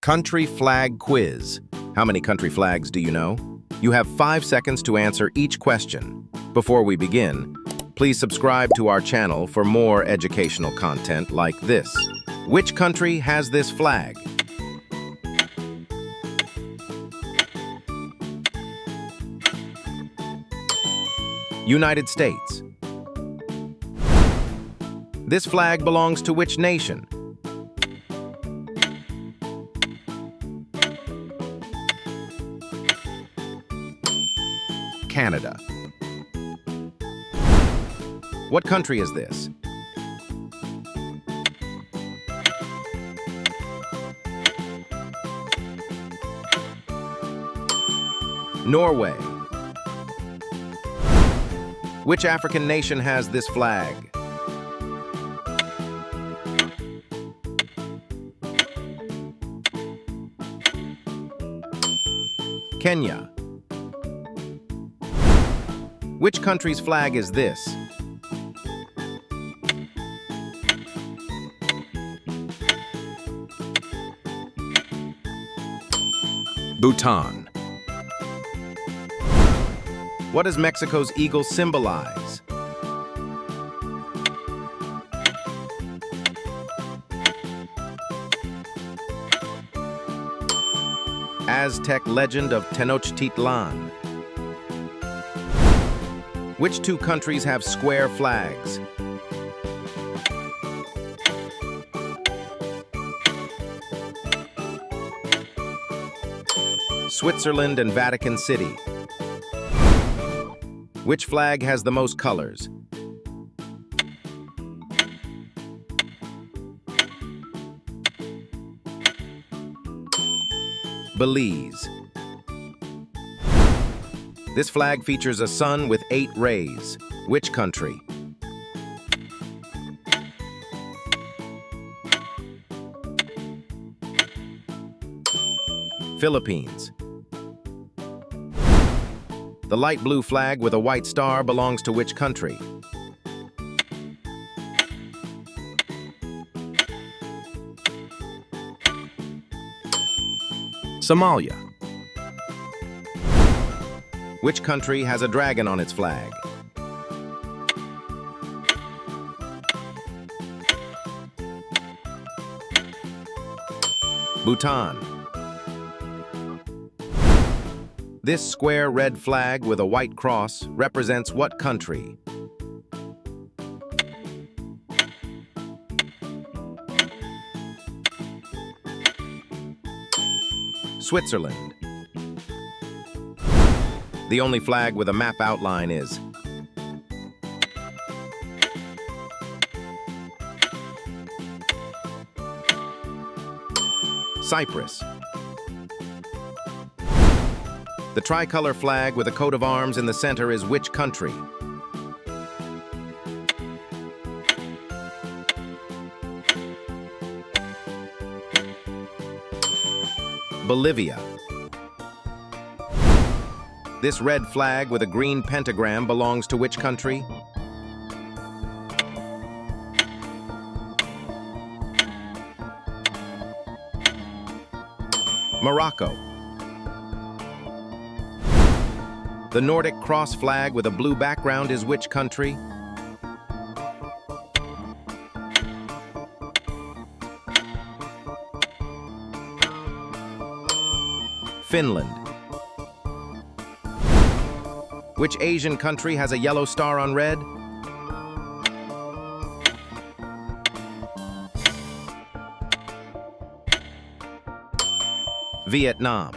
Country flag quiz. How many country flags do you know? You have 5 seconds to answer each question. Before we begin, please subscribe to our channel for more educational content like this. Which country has this flag? United States. This flag belongs to which nation? Canada. What country is this? Norway. Which African nation has this flag? Kenya. Which country's flag is this? Bhutan. What does Mexico's eagle symbolize? Aztec legend of Tenochtitlan. Which two countries have square flags? Switzerland and Vatican City. Which flag has the most colors? Belize. This flag features a sun with 8 rays. Which country? Philippines. The light blue flag with a white star belongs to which country? Somalia. Which country has a dragon on its flag? Bhutan. This square red flag with a white cross represents what country? Switzerland. The only flag with a map outline is Cyprus. The tricolor flag with a coat of arms in the center is which country? Bolivia. This red flag with a green pentagram belongs to which country? Morocco. The Nordic cross flag with a blue background is which country? Finland. Which Asian country has a yellow star on red? Vietnam.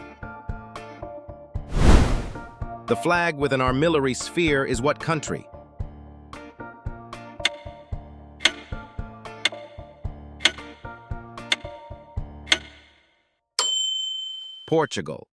The flag with an armillary sphere is what country? Portugal.